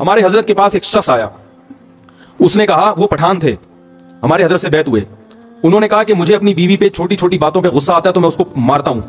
ہمارے حضرت کے پاس ایک شخص آیا, اس نے کہا, وہ پٹھان تھے, ہمارے حضرت سے بیعت ہوئے, انہوں نے کہا کہ مجھے اپنی بیوی پہ چھوٹی چھوٹی باتوں پہ غصہ آتا ہے تو میں اس کو مارتا ہوں,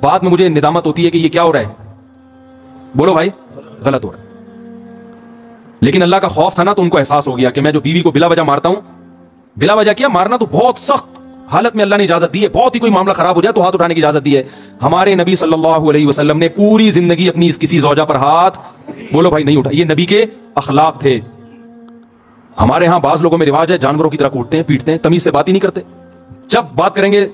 بعد میں مجھے ندامت ہوتی ہے کہ یہ کیا ہو رہا ہے. بولو بھائی, غلط ہو رہا ہے. لیکن اللہ کا خوف تھا نا, تو ان کو احساس ہو گیا کہ میں جو بیوی کو بلا وجہ مارتا ہوں, بلا وجہ کیا مارنا تو بہت سخت حالت میں اللہ نے اجازت دی ہے, بہت ہی کوئی معاملہ خراب ہو جائے تو ہاتھ اٹھانے کی اجازت دی ہے. ہمارے نبی صلی اللہ علیہ وسلم نے پوری زندگی اپنی کسی زوجہ پر ہاتھ, بولو بھائی, نہیں اٹھا. یہ نبی کے اخلاق تھے. ہمارے ہاں بعض لوگوں میں رواج ہے جانوروں کی طرح کوٹتے ہیں, پیٹتے ہیں, تمیز سے بات ہی نہیں کرتے. جب بات کریں گے,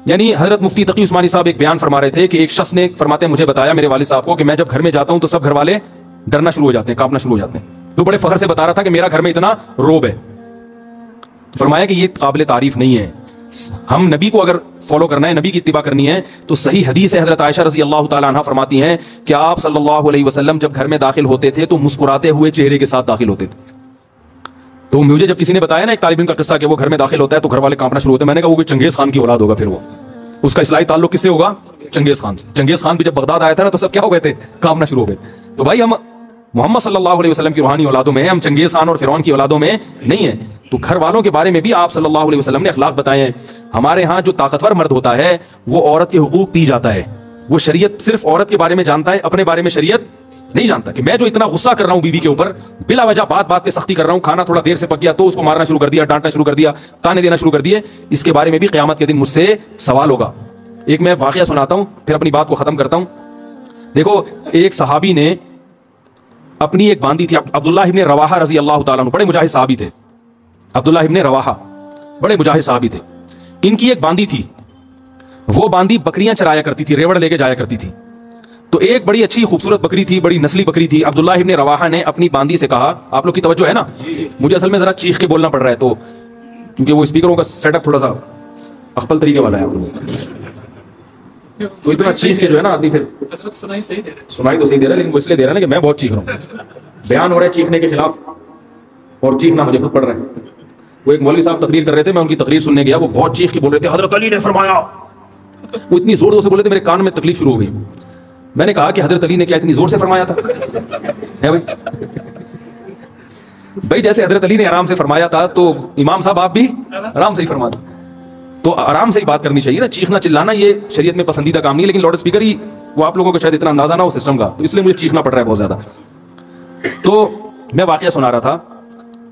یعنی حضرت مفتی تقی عثمانی صاحب ایک بیان فرما رہے تھے کہ ایک شخص نے فرماتے ہیں مجھے بتایا میرے والد صاحب کو کہ میں جب گھر میں جاتا ہوں تو سب گھر والے ڈرنا شروع ہو جاتے ہیں, کانپنا شروع ہو جاتے ہیں. تو بڑے فخر سے بتا رہا تھا کہ میرا گھر میں اتنا روب ہے. فرمایا کہ یہ قابل تعریف نہیں ہے. ہم نبی کو اگر فالو کرنا ہے, نبی کی اتباع کرنی ہے, تو صحیح حدیث ہے, حضرت عائشہ رضی اللہ تعالی عنہا فرماتی ہیں کہ آپ صلی اللہ علیہ وسلم جب گھر میں داخل ہوتے تھے تو مسکراتے ہوئے چہرے کے ساتھ داخل ہوتے تھے. تو مجھے جب کسی نے بتایا نا ایک طالب علم کا قصہ کہ وہ گھر میں داخل ہوتا ہے تو گھر والے کانپنا شروع ہوتے ہیں, میں نے کہا وہ کوئی چنگیز خان کی اولاد ہوگا, پھر وہ اس کا اصلاحی تعلق کس سے ہوگا, چنگیز خان سے. چنگیز خان بھی جب بغداد آیا تھا نا تو سب کیا ہو گئے تھے, کانپنا شروع ہو گئے. تو بھائی ہم محمد صلی اللہ علیہ وسلم کی روحانی اولادوں میں ہیں, ہم چنگیز خان اور فرعون کی اولادوں میں نہیں ہیں. تو گھر والوں کے بارے میں بھی آپ صلی اللہ علیہ وسلم نے اخلاق بتائے ہیں. ہمارے ہاں جو طاقتور مرد ہوتا ہے وہ عورت کے حقوق پی جاتا ہے, وہ شریعت صرف عورت کے بارے میں جانتا ہے, اپنے بارے میں شریعت نہیں جانتا. کہ میں جو اتنا غصہ کر رہا ہوں بیوی کے اوپر, بلا وجہ بات بات پہ سختی کر رہا ہوں, کھانا تھوڑا دیر سے پک گیا تو اس کو مارنا شروع کر دیا, ڈانٹنا شروع کر دیا, تانے دینا شروع کر دیے, اس کے بارے میں بھی قیامت کے دن مجھ سے سوال ہوگا. ایک میں واقعہ سناتا ہوں پھر اپنی بات کو ختم کرتا ہوں. دیکھو, ایک صحابی نے اپنی ایک باندی تھی, عبداللہ ابن رواحہ رضی اللہ تعالیٰ عنہ, بڑے مجاہد صحابی تھے. عبداللہ ابن رواحہ بڑے مجاہد صحابی تھے. ان کی ایک باندی تھی, وہ باندی بکریاں چرایا کرتی تھی, ریوڑ لے کے جایا کرتی تھی. تو ایک بڑی اچھی خوبصورت بکری تھی, بڑی نسلی بکری تھی. عبداللہ ابن رواحہ نے اپنی باندی سے کہا, آپ لوگ کی توجہ ہے نا, مجھے اصل میں ذرا چیخ کے بولنا پڑ رہا ہے تو, کیونکہ وہ اسپیکروں کا سیٹ اپ تھوڑا سا اخپل طریقے والا ہے, تو اتنا چیخ کے جو ہے نا آدمی, پھر سنائی تو صحیح دے رہا ہے, لیکن وہ اس لیے دے رہا ہے نا کہ میں بہت چیخ رہا ہوں, بیان ہو رہا ہے چیخنے کے خلاف اور چیخنا مجھے خود پڑ رہا ہے. وہ ایک مولوی صاحب تقریر کر رہے تھے, میں ان کی تقریر سننے گیا, وہ بہت چیخ کے بول رہے تھے حضرت علی نے فرمایا. وہ اتنی زور سے بولے تھے میرے کان میں تکلیف شروع ہو گئی. میں نے کہا کہ حضرت علی نے کیا اتنی زور سے فرمایا تھا؟ بھائی جیسے حضرت علی نے آرام سے فرمایا تھا تو امام صاحب آپ بھی آرام سے ہی فرماتے. تو آرام سے ہی بات کرنی چاہیے نا, چیخنا چلانا یہ شریعت میں پسندیدہ کام نہیں ہے. لیکن لاؤڈ اسپیکر ہی وہ آپ لوگوں کو شاید اتنا اندازہ نہ ہو سسٹم کا, تو اس لیے مجھے چیخنا پڑ رہا ہے بہت زیادہ. تو میں واقعہ سنا رہا تھا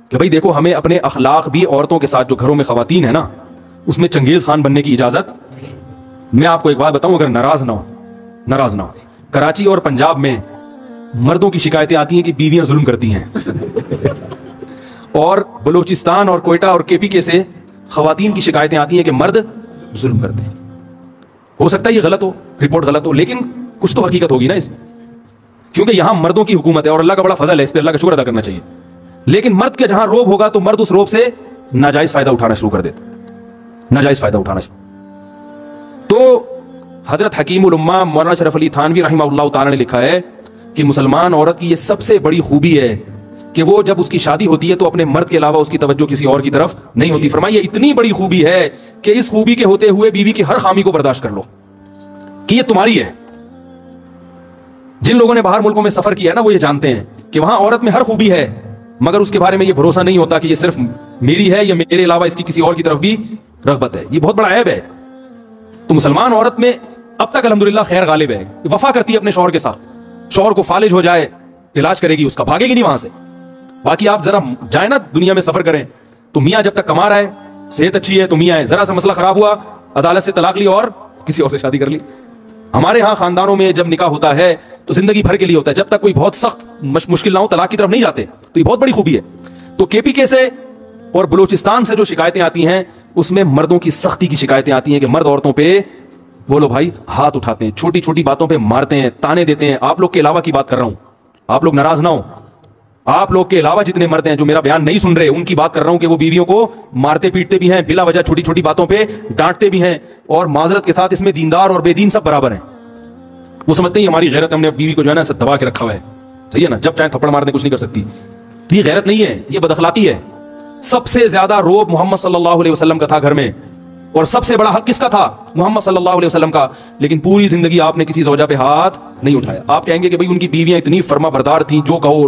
کہ بھائی دیکھو, ہمیں اپنے اخلاق بھی عورتوں کے ساتھ, جو گھروں میں خواتین ہیں نا, اس میں چنگیز خان بننے کی اجازت. میں آپ کو ایک بات بتاؤں, اگر ناراض نہ ہو, کراچی اور پنجاب میں مردوں کی شکایتیں آتی ہیں کہ بیویاں ظلم کرتی ہیں, اور بلوچستان اور کوئٹہ اور کے پی کے سے خواتین کی شکایتیں آتی ہیں کہ مرد ظلم کرتے ہیں. ہو سکتا ہے یہ غلط ہو, رپورٹ غلط ہو, لیکن کچھ تو حقیقت ہوگی نا اس میں, کیونکہ یہاں مردوں کی حکومت ہے اور اللہ کا بڑا فضل ہے, اس پہ اللہ کا شکر ادا کرنا چاہیے. لیکن مرد کے جہاں روب ہوگا تو مرد اس روب سے ناجائز فائدہ اٹھانا شروع کر دیتا, ناجائز فائدہ اٹھانا شروع. تو حضرت حکیم الامہ مولانا شرف علی تھانوی رحمہ اللہ تعالی نے لکھا ہے کہ مسلمان عورت کی یہ سب سے بڑی خوبی ہے کہ وہ جب اس کی شادی ہوتی ہے تو اپنے مرد کے علاوہ اس کی توجہ کسی اور کی طرف نہیں ہوتی. فرمایا یہ اتنی بڑی خوبی ہے کہ اس خوبی کے ہوتے ہوئے بیوی کی ہر خامی کو برداشت کر لو کہ یہ تمہاری ہے. جن لوگوں نے باہر ملکوں میں سفر کیا ہے نا, وہ یہ جانتے ہیں کہ وہاں عورت میں ہر خوبی ہے, مگر اس کے بارے میں یہ بھروسہ نہیں ہوتا کہ یہ صرف میری ہے یا میرے علاوہ اس کی کسی اور کی طرف بھی رغبت ہے. یہ بہت بڑا عیب ہے. تو مسلمان عورت میں اب تک الحمدللہ خیر غالب ہے, وفا کرتی ہے اپنے شوہر کے ساتھ, شوہر کو فالج ہو جائے علاج کرے گی اس کا, بھاگے گی نہیں وہاں سے. باقی آپ ذرا جائیں نا دنیا میں سفر کریں تو میاں جب تک کما رہا ہے, صحت اچھی ہے تو میاں ہے, ذرا سا مسئلہ خراب ہوا عدالت سے طلاق لی اور کسی اور سے شادی کر لی. ہمارے ہاں خاندانوں میں جب نکاح ہوتا ہے تو زندگی بھر کے لیے ہوتا ہے, جب تک کوئی بہت سخت مشکل نہ ہو طلاق کی طرف نہیں جاتے. تو یہ بہت بڑی خوبی ہے. تو کے پی کے سے اور بلوچستان سے جو شکایتیں آتی ہیں اس میں مردوں کی سختی کی شکایتیں آتی ہیں کہ مرد عورتوں پہ بولو بھائی ہاتھ اٹھاتے ہیں, چھوٹی چھوٹی باتوں پہ مارتے ہیں, تانے دیتے ہیں. آپ لوگ کے علاوہ کی بات کر رہا ہوں, آپ لوگ ناراض نہ ہو, آپ لوگ کے علاوہ جتنے مرد ہیں جو میرا بیان نہیں سن رہے ان کی بات کر رہا ہوں کہ وہ بیویوں کو مارتے پیٹتے بھی ہیں, بلا وجہ چھوٹی چھوٹی باتوں پہ ڈانٹتے بھی ہیں, اور معذرت کے ساتھ اس میں دیندار اور بے دین سب برابر ہیں. وہ سمجھتے ہیں ہماری غیرت, ہم نے بیوی کو جو ہے نا دبا کے رکھا ہوا ہے, صحیح ہے نا, جب چاہے تھپڑ مار دیں کچھ نہیں کر سکتی. یہ غیرت نہیں ہے, یہ بد اخلاقی ہے. سب سے زیادہ روب محمد صلی اللہ علیہ وسلم کا تھا گھر میں, اور سب سے بڑا حق کس کا تھا؟ محمد صلی اللہ علیہ وسلم کا. لیکن پوری زندگی آپ نے کسی زوجہ پہ ہاتھ نہیں اٹھایا. آپ کہیں گے کہ بھئی ان کی بیویاں اتنی فرما بردار تھیں, جو کہو